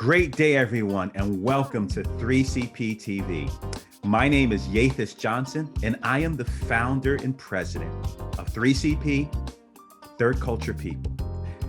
Great day, everyone, and welcome to 3CP TV. My name is Yathis Johnson, and I am the founder and president of 3CP, Third Culture People.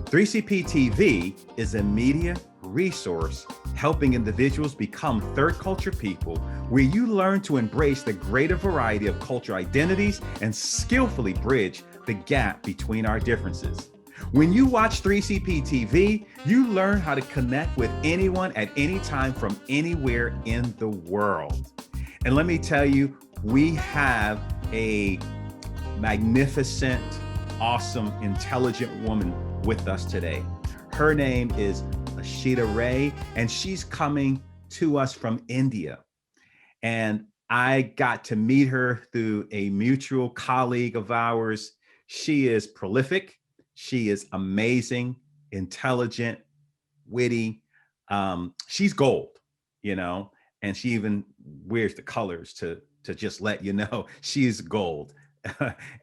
3CP TV is a media resource helping individuals become third culture people, where you learn to embrace the greater variety of cultural identities and skillfully bridge the gap between our differences. When you watch 3CP TV, you learn how to connect with anyone at any time from anywhere in the world. And let me tell you, we have a magnificent, awesome, intelligent woman with us today. Her name is Ishita Ray, and she's coming to us from India. And I got to meet her through a mutual colleague of ours. She is prolific. She is amazing, intelligent, witty. She's gold, and she even wears the colors to just let you know she's gold.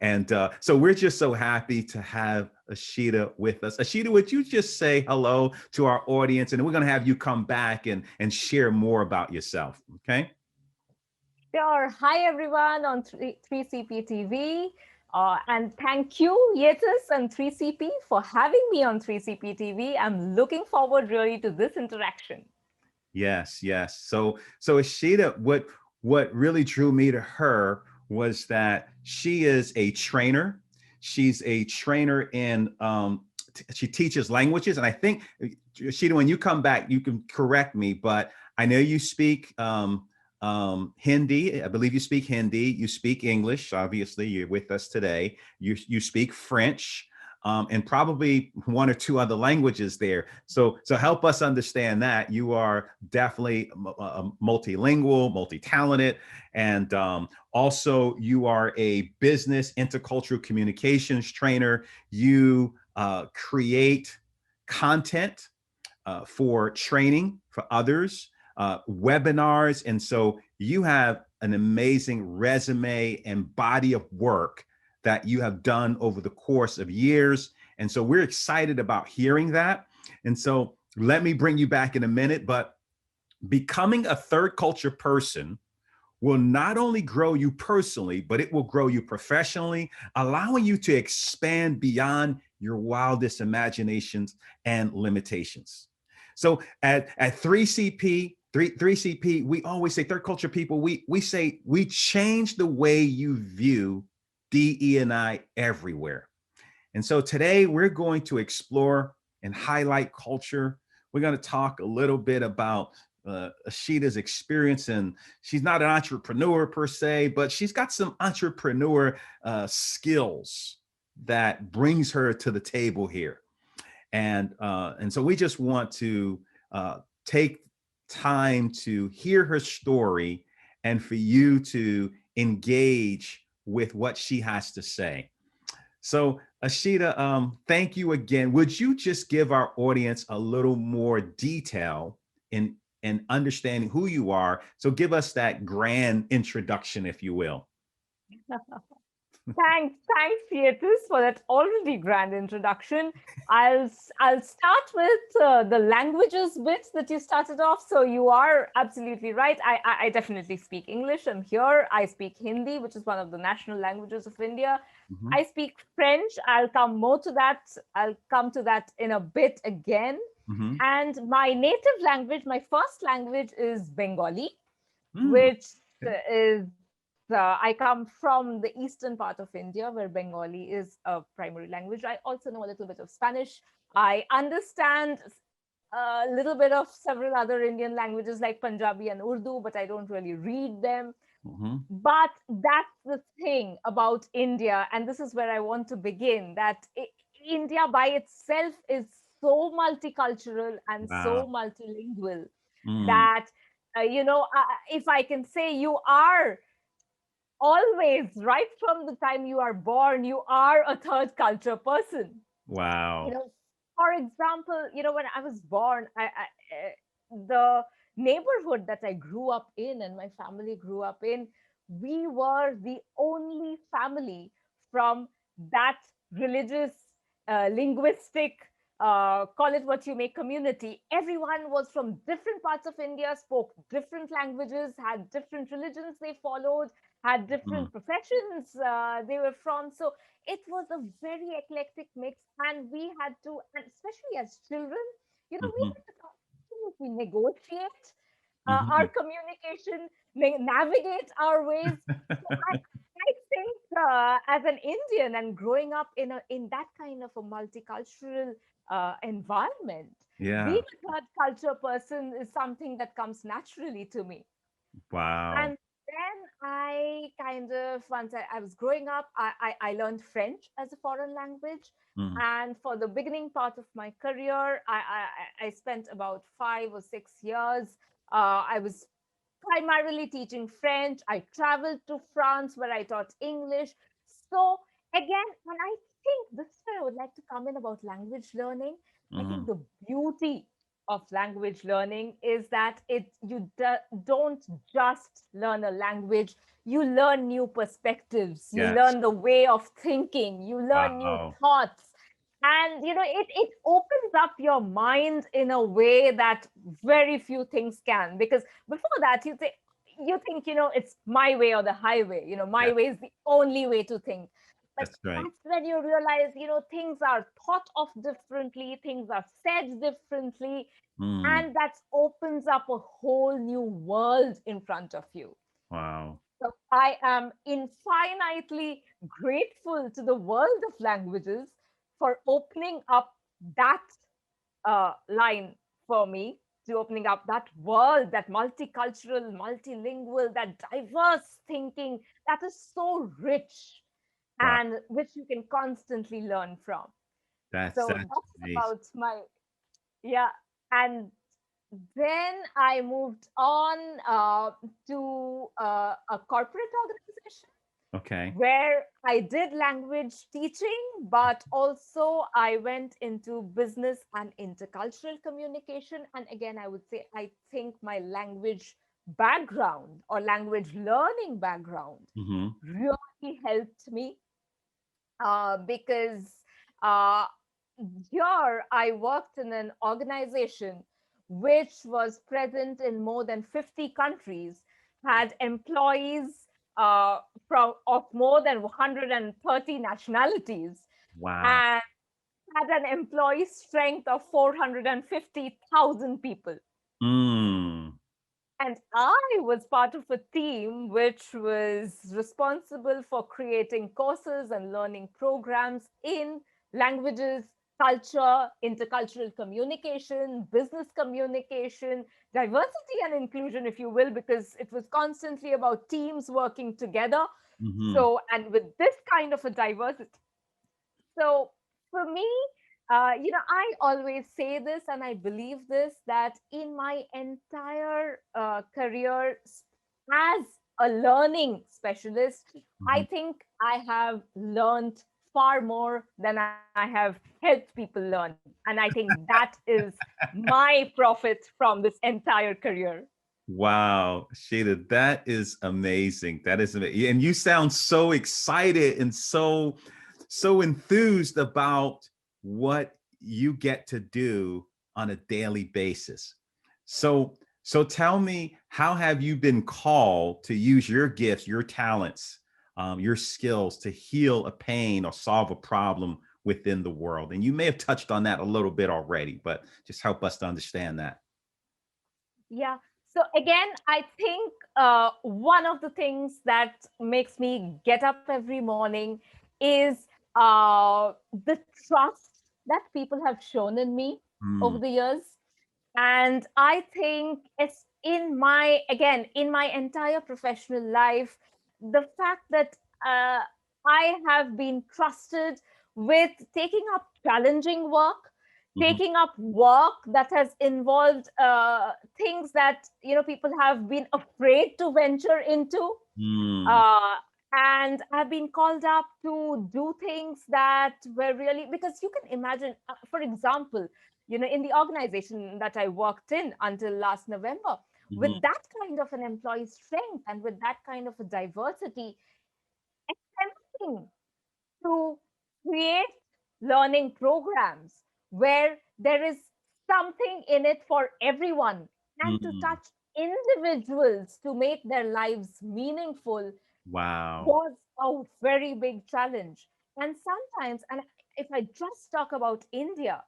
And so we're just so happy to have Ishita with us. Ishita, would you just say hello to our audience, and we're going to have you come back and share more about yourself, okay? Sure. Hi, everyone on 3CP TV. And thank you, Yathis and 3CP, for having me on 3CP TV. I'm looking forward really to this interaction. Yes. So Ishita, what really drew me to her was that she is a trainer. She's a trainer in she teaches languages, and I think, Ishita, when you come back, you can correct me, but I know you speak Hindi. I believe you speak Hindi. You speak English. Obviously, you're with us today. You speak French, and probably one or two other languages there. So help us understand that you are definitely multilingual, multi-talented, and also you are a business intercultural communications trainer. You create content for training for others, webinars. And so you have an amazing resume and body of work that you have done over the course of years. And so we're excited about hearing that. And so let me bring you back in a minute, but becoming a third culture person will not only grow you personally, but it will grow you professionally, allowing you to expand beyond your wildest imaginations and limitations. So at 3CP, 3CP, we always say third culture people, we say we change the way you view DE&I everywhere. And so today we're going to explore and highlight culture. We're going to talk a little bit about Ishita's experience, and she's not an entrepreneur per se, but she's got some entrepreneur skills that brings her to the table here. And so we just want to take time to hear her story and for you to engage with what she has to say. So Ishita, thank you again. Would you just give our audience a little more detail in understanding who you are? So give us that grand introduction, if you will. Thanks, Yathis, for that already grand introduction. I'll start with the languages bit that you started off. So you are absolutely right. I definitely speak English. I'm here. I speak Hindi, which is one of the national languages of India. Mm-hmm. I speak French. I'll come more to that. I'll come to that in a bit again. Mm-hmm. And my native language, my first language is Bengali, Mm. which is I come from the eastern part of India, where Bengali is a primary language. I also know a little bit of Spanish. I understand a little bit of several other Indian languages like Punjabi and Urdu, but I don't really read them. Mm-hmm. But that's the thing about India, and this is where I want to begin, that India by itself is so multicultural and so Wow. multilingual Mm. that, if I can say, you are always, right from the time you are born, you are a third culture person. You Wow. know, for example, when I was born, the neighborhood that I grew up in and my family grew up in, we were the only family from that religious, linguistic call it what you may, community. Everyone was from different parts of India, spoke different languages, had different religions they followed, had Mhm. different professions they were from. So it was a very eclectic mix, and we had to, and especially as children, we Mhm. had to constantly negotiate our Mhm. communication, navigate our ways. So I think as an Indian and growing up in that kind of a multicultural environment, being Yeah. a third culture person is something that comes naturally to me. Wow. And then I kind of, once I was growing up, I learned French as a foreign language. Mm. And for the beginning part of my career, I spent about 5 or 6 years. I was primarily teaching French. I traveled to France where I taught English. So again, and I think this is where I would like to come in about language learning. I think Mhm. the beauty of language learning is that don't just learn a language, you learn new perspectives, you Yes. learn the way of thinking, you learn new Wow. thoughts, and it opens up your mind in a way that very few things can, because before that you think it's my way or the highway, my Yeah, way is the only way to think. But that's right. that's when you realize things are thought of differently, things are said differently, Mm. and that opens up a whole new world in front of you. Wow. So I am infinitely grateful to the world of languages for opening up that line for me, to opening up that world, that multicultural, multilingual, that diverse thinking that is so rich Wow. and which you can constantly learn from. So That's that's amazing. about my, yeah. And then I moved on to a corporate organization Okay. where I did language teaching, but also I went into business and intercultural communication. And again, I would say, I think my language background or language learning background Mhm. really helped me because uh, here I worked in an organization which was present in more than 50 countries, had employees of more than 130 nationalities, Wow. and had an employee strength of 450,000 people. Mm. And I was part of a team which was responsible for creating courses and learning programs in languages, culture, intercultural communication, business communication, diversity and inclusion, if you will, because it was constantly about teams working together. Mhm. So, and with this kind of a diversity, so for me, I always say this and I believe this, that in my entire career as a learning specialist, I Mhm. think I have learned far more than I have helped people learn. And I think that is my profit from this entire career. Wow, Sheila, that is amazing. That is amazing. And you sound so excited and so enthused about what you get to do on a daily basis. So tell me, how have you been called to use your gifts, your talents, your skills to heal a pain or solve a problem within the world? And you may have touched on that a little bit already, but just help us to understand that. Yeah. So again, I think one of the things that makes me get up every morning is the trust that people have shown in me over Mm, the years. And I think it's in my entire professional life, the fact that uh, I have been trusted with taking up challenging work, mhm, taking up work that has involved things that people have been afraid to venture into, mm, uh, and I've been called up to do things that were really, because you can imagine, for example, in the organization that I worked in until last November, mhm, with that kind of an employee strength and with that kind of a diversity, attempting to create learning programs where there is something in it for everyone, and to Mm. touch individuals to make their lives meaningful Wow. was a very big challenge. And sometimes, and if I just talk about India,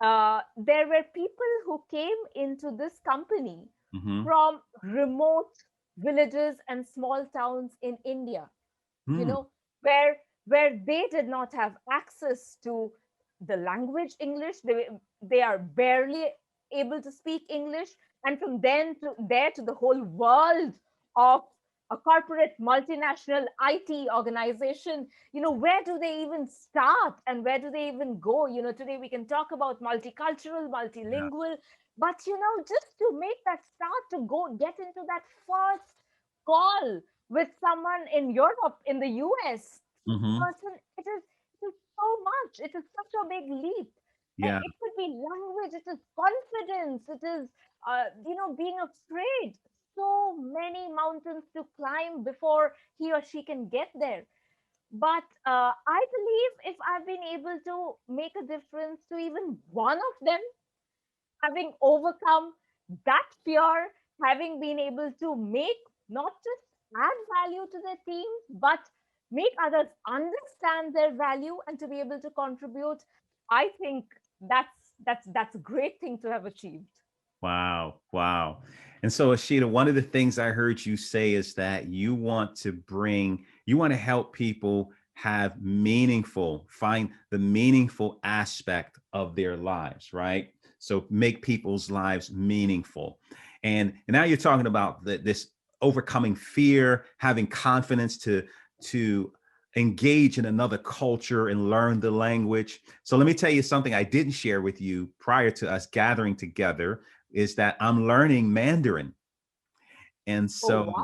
there were people who came into this company Hmm. from remote villages and small towns in India, you Mm. know, where they did not have access to the language English. They are barely able to speak English. And from then to there to the whole world of a corporate multinational IT organization, where do they even start and where do they even go? Today we can talk about multicultural, Yeah. multilingual, but just to make that start, to go get into that first call with someone in Europe, in the US, Hmm. person, it is so much. It is such a big leap. Yeah. It could be language, it is confidence, it is, being afraid. So many mountains to climb before he or she can get there. But I believe if I've been able to make a difference to even one of them, having overcome that fear, having been able to make, not just add value to their teams, but make others understand their value and to be able to contribute, I think that's a great thing to have achieved. Wow. Wow. And so, Ashita, one of the things I heard you say is that you want to help people find the meaningful aspect of their lives, right? So make people's lives meaningful. And now you're talking about this overcoming fear, having confidence to engage in another culture and learn the language. So let me tell you something I didn't share with you prior to us gathering together is that I'm learning Mandarin. And Oh, so,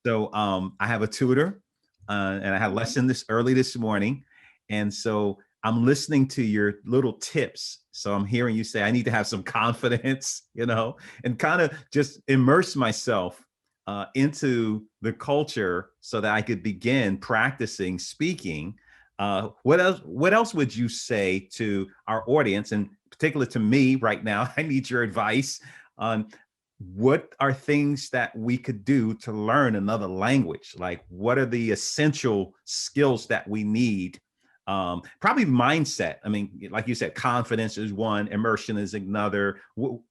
wow. I have a tutor, and I had a Mhm. lesson this early this morning. And so I'm listening to your little tips. So I'm hearing you say, I need to have some confidence, and kind of just immerse myself into the culture so that I could begin practicing speaking. What else would you say to our audience, and particularly to me right now? I need your advice on what are things that we could do to learn another language. Like, what are the essential skills that we need? Probably mindset. I mean, like you said, confidence is one, immersion is another.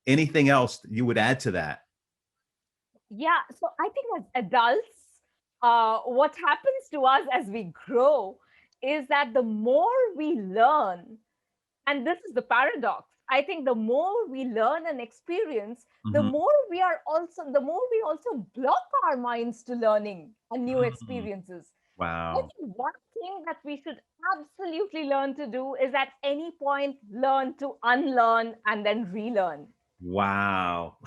Anything else you would add to that? Yeah, so I think as adults, what happens to us as we grow is that the more we learn, and this is the paradox, I think the more we learn and experience, Mhm. the more we also block our minds to learning and new Mm. experiences. I Wow. think one thing that we should absolutely learn to do is at any point learn to unlearn and then relearn, Wow.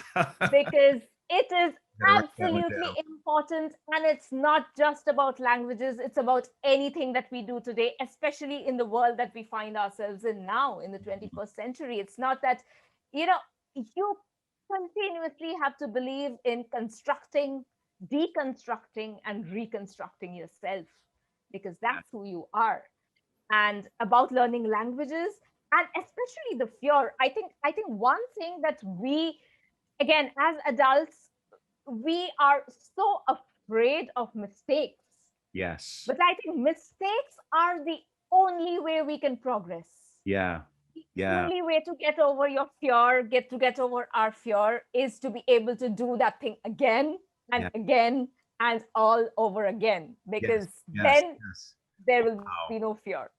because it is Gotta write that one absolutely down. important. And it's not just about languages, it's about anything that we do today, especially in the world that we find ourselves in now in the 21st century. It's not that, you know, you continuously have to believe in constructing, deconstructing, and reconstructing yourself, because that's who you are. And about learning languages, and especially the fear, I think one thing that we, again, as adults, we are so afraid of mistakes. Yes. But I think mistakes are the only way we can progress. Yeah. The Yeah. only way to get over your fear, get over our fear, is to be able to do that thing again and Yeah. again and all over again, Yes. because Yes. then Yes. there will be Wow. no fear.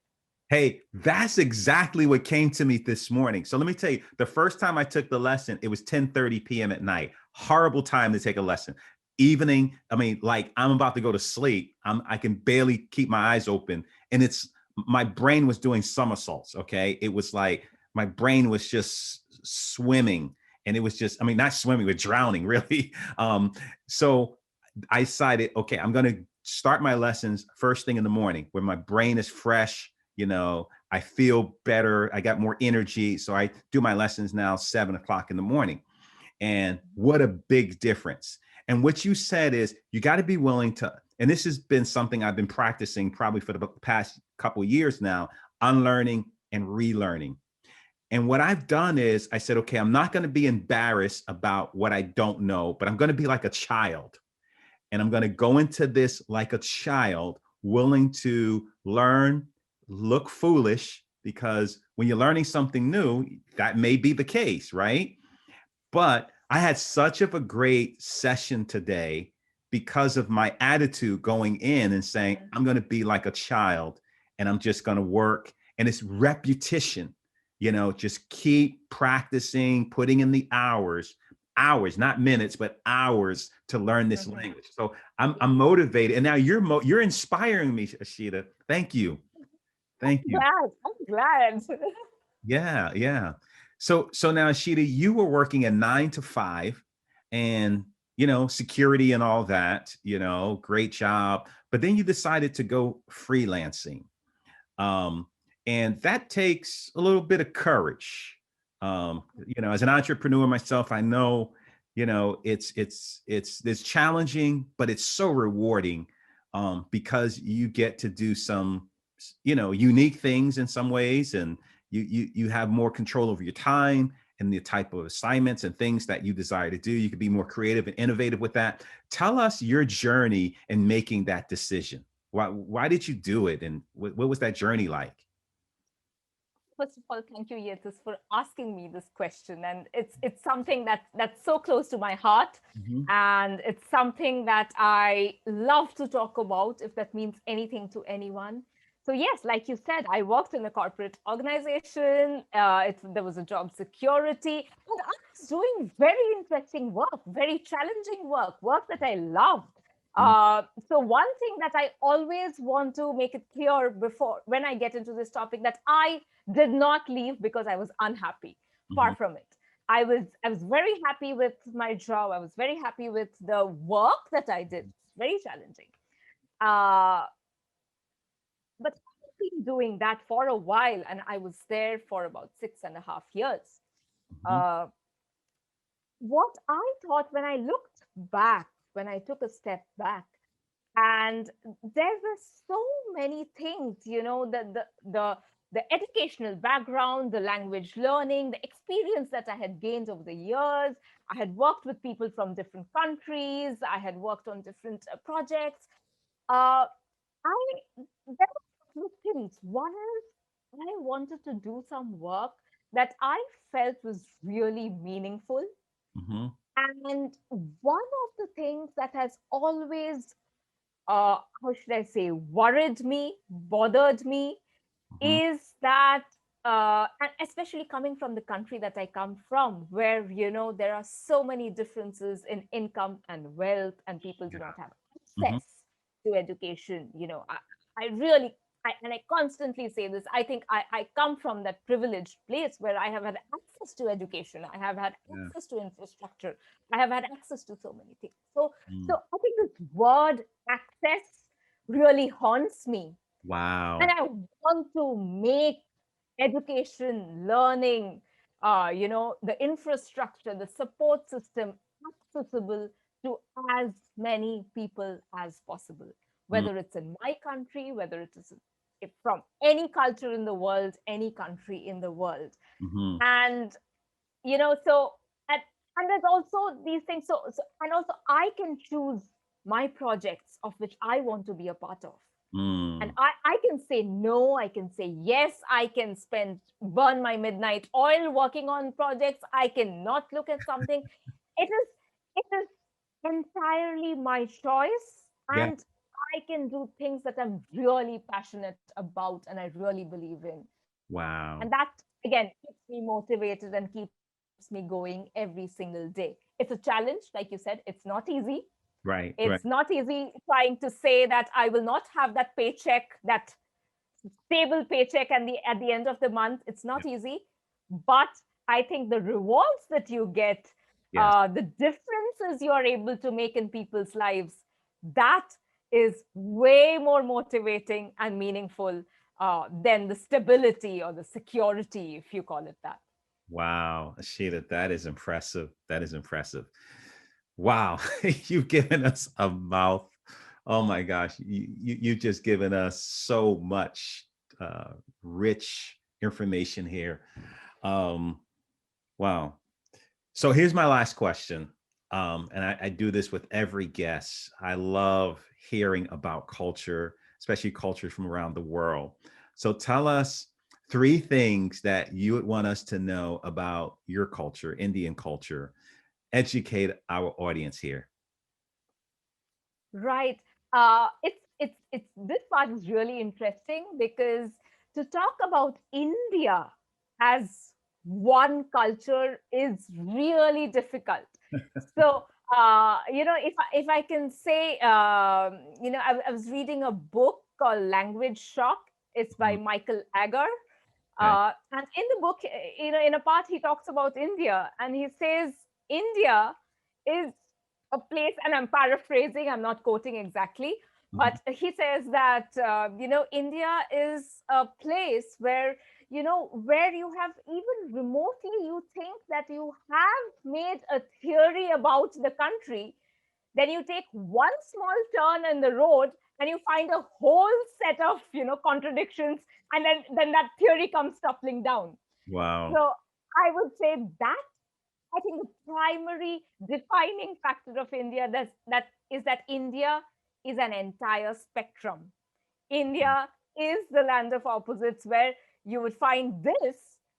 Hey, that's exactly what came to me this morning. So let me tell you, the first time I took the lesson, it was 10:30 p.m. at night. Horrible time to take a lesson. Evening, I mean, like I'm about to go to sleep. I can barely keep my eyes open. And it's my brain was doing somersaults. Okay. It was like my brain was just swimming. And it was just, I mean, not swimming, but drowning, really. So I decided, okay, I'm gonna start my lessons first thing in the morning where my brain is fresh. I feel better, I got more energy, so I do my lessons now 7 o'clock in the morning. And what a big difference. And what you said is you got to be willing to, and this has been something I've been practicing probably for the past couple of years now, unlearning and relearning. And what I've done is I said, okay, I'm not going to be embarrassed about what I don't know, but I'm going to be like a child. And I'm going to go into this like a child, willing to learn, look foolish, because when you're learning something new, that may be the case, right? But I had such of a great session today because of my attitude going in and saying, I'm going to be like a child and I'm just going to work. And it's repetition, just keep practicing, putting in the hours, not minutes, but hours to learn this language. So I'm motivated. And now you're inspiring me, Ishita. Thank you. Thank you. I'm glad. Yeah, yeah. So now, Ishita, you were working a 9 to 5 and, security and all that, great job. But then you decided to go freelancing. Um, and that takes a little bit of courage. As an entrepreneur myself, I know, it's challenging, but it's so rewarding, because you get to do some, unique things in some ways, and you have more control over your time and the type of assignments and things that you desire to do. You can be more creative and innovative with that. Tell us your journey in making that decision. Why did you do it, and what was that journey like? First of all, thank you, Yetis, for asking me this question. And it's something that's so close to my heart. Mhm. And it's something that I love to talk about, if that means anything to anyone. So yes, like you said, I worked in a corporate organization. There was a job security, and I was doing very interesting work, very challenging work that I loved. Mhm. So one thing that I always want to make it clear before when I get into this topic, that I did not leave because I was unhappy. Far Mhm. from it. I was very happy with my job. I was very happy with the work that I did. Very challenging. Uh, but I've been doing that for a while, and I was there for about 6.5 years. Mhm. Uh, what I thought when I looked back, when I took a step back, and there were so many things, the educational background, the language learning, the experience that I had gained over the years. I had worked with people from different countries. I had worked on different projects. uh, I There were two things. One is, I wanted to do some work that I felt was really meaningful. Mhm. And one of the things that has always, how should I say, worried me, bothered me, Mhm. is that, and especially coming from the country that I come from, where, there are so many differences in income and wealth, and people do Yeah. not have Mhm. access to education. I really, and I constantly say this, I think I come from that privileged place where I have had access to education, I have had Yeah. access to infrastructure, I have had access to so many things. So, Mm. so I think this word access really haunts me, and Wow. I want to make education, learning, the infrastructure, the support system accessible to as many people as possible, Mm. whether it's in my country, whether it is from any culture in the world, any country in the world. Mhm. And, so, and there's also these things. So, and also I can choose my projects of which I want to be a part of, and Mm. I can say no, I can say yes, I can burn my midnight oil working on projects, I cannot look at something. It is it is entirely my choice, Yeah. and I can do things that I'm really passionate about and I really believe in. And Wow. that, again, keeps me motivated and keeps me going every single day. It's a challenge, like you said, it's not easy. Right. It's Right. not easy trying to say that I will not have that paycheck, that stable paycheck at the end of the month. It's Yeah. not easy, but I think the rewards that you get, Yes. the differences you are able to make in people's lives, that is way more motivating and meaningful than the stability or the security, if you call it that. Wow, Sheila, that is impressive. That is impressive. Wow, you've given us a mouth. Oh my gosh, you've just given us so much rich information here. Um, wow. So here's my last question. And I do this with every guest. I love hearing about culture, especially cultures from around the world. So tell us three things that you would want us to know about your culture, Indian culture. Educate our audience here. Right. It's this part is really interesting because to talk about India as one culture is really difficult. So, if I can say, I was reading a book called Language Shock. It's by Mhm. Michael Agar. Okay. And in the book, in a part, he talks about India and he says India is a place, and I'm paraphrasing, I'm not quoting exactly, Mhm. but he says that, India is a place where, where you have even remotely, you think that you have made a theory about the country, then you take one small turn in the road and you find a whole set of contradictions, and then that theory comes toppling down. Wow. So I would say that, I think the primary defining factor of India, that India is an entire spectrum. India is the land of opposites, where you would find this,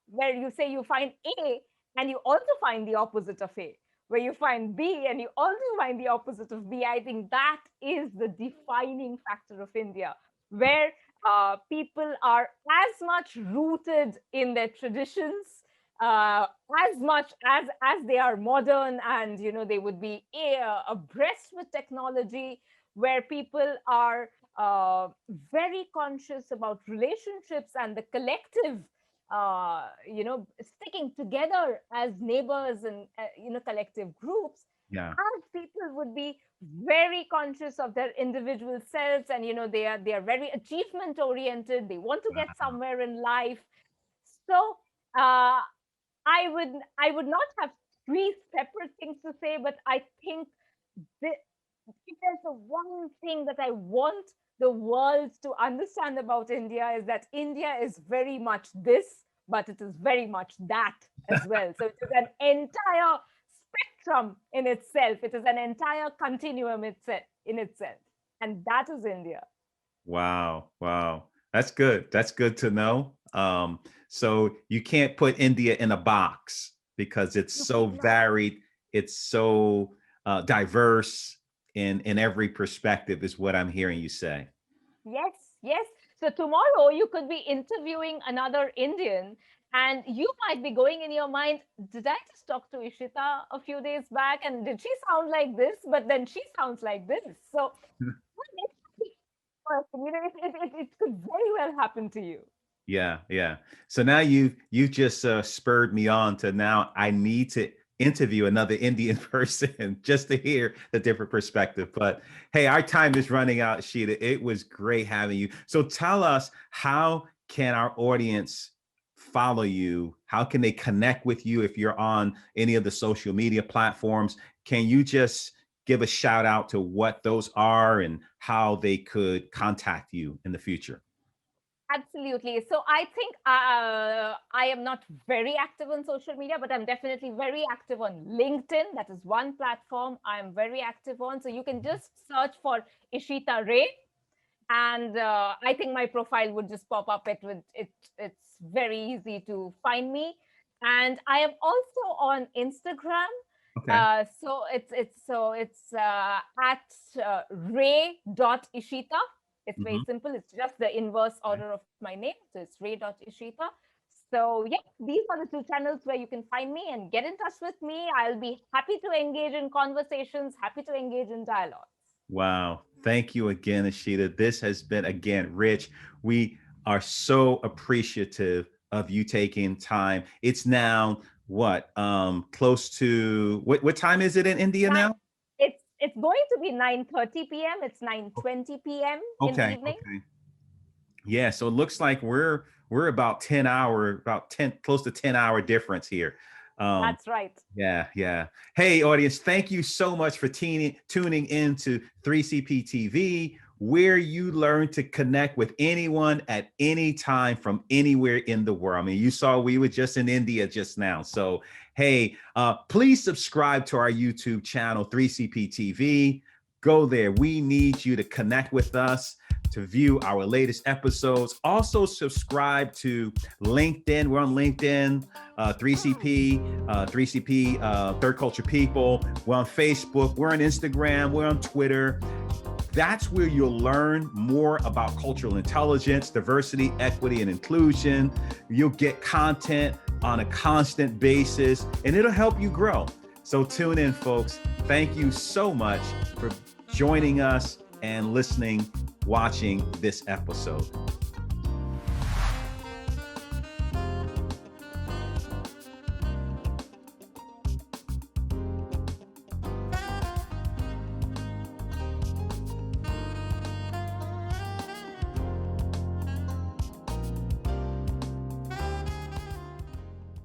where you say you find A and you also find the opposite of A, where you find B and you also find the opposite of B. I think that is the defining factor of India, where people are as much rooted in their traditions, uh, as much as they are modern, and they would be abreast with technology, where people are very conscious about relationships and the collective, sticking together as neighbors and collective groups, Yeah. as people would be very conscious of their individual selves, and they are very achievement oriented, they want to get Wow. somewhere in life. So uh, I would not have three separate things to say, but I think the, if there's the one thing that I want the world to understand about India, is that India is very much this, but it is very much that as well. So it is an entire spectrum in itself. It is an entire continuum itself in itself. And that is India. Wow. Wow. That's good. That's good to know. So you can't put India in a box because it's You so cannot. varied. It's so diverse in every perspective, is what I'm hearing you say. Yes, yes. So tomorrow you could be interviewing another Indian, and you might be going in your mind, did I just talk to Ishita a few days back? And did she sound like this? But then she sounds like this. So what makes you person? It could very well happen to you. Yeah, yeah. So now you just spurred me on to, now I need to interview another Indian person just to hear the different perspective. But hey, our time is running out, Sheeta. It was great having you. So tell us, how can our audience follow you? How can they connect with you if you're on any of the social media platforms? Can you just give a shout out to what those are and how they could contact you in the future? Absolutely. So I think I am not very active on social media, but I'm definitely very active on LinkedIn. That is one platform I'm very active on. So you can just search for Ishita Ray, and I think my profile would just pop up. It's very easy to find me, and I am also on Instagram. Okay. It's at ray.ishita. It's very Mhm. simple. It's just the inverse order of my name. So it's ray.ishita. So yeah, these are the two channels where you can find me and get in touch with me. I'll be happy to engage in conversations, happy to engage in dialogues. Wow. Thank you again, Ashita. This has been, again, rich. We are so appreciative of you taking time. It's now what? Close to what time is it in India Nine, now? it's going to be 9:30 p.m. It's 9:20 p.m. in the Okay. evening. Okay. Yeah. So it looks like we're about 10 hour, about 10, close to 10-hour difference here. Um, That's right. Yeah, yeah. Hey, audience, thank you so much for tuning into 3CP TV. where you learn to connect with anyone at any time from anywhere in the world. I mean, you saw we were just in India just now. So, hey, please subscribe to our YouTube channel, 3CP TV. Go there. We need you to connect with us, to view our latest episodes. Also subscribe to LinkedIn. We're on LinkedIn, 3CP, Third Culture People. We're on Facebook. We're on Instagram. We're on Twitter. That's where you'll learn more about cultural intelligence, diversity, equity, and inclusion. You'll get content on a constant basis, and it'll help you grow. So tune in, folks. Thank you so much for joining us and listening, watching this episode.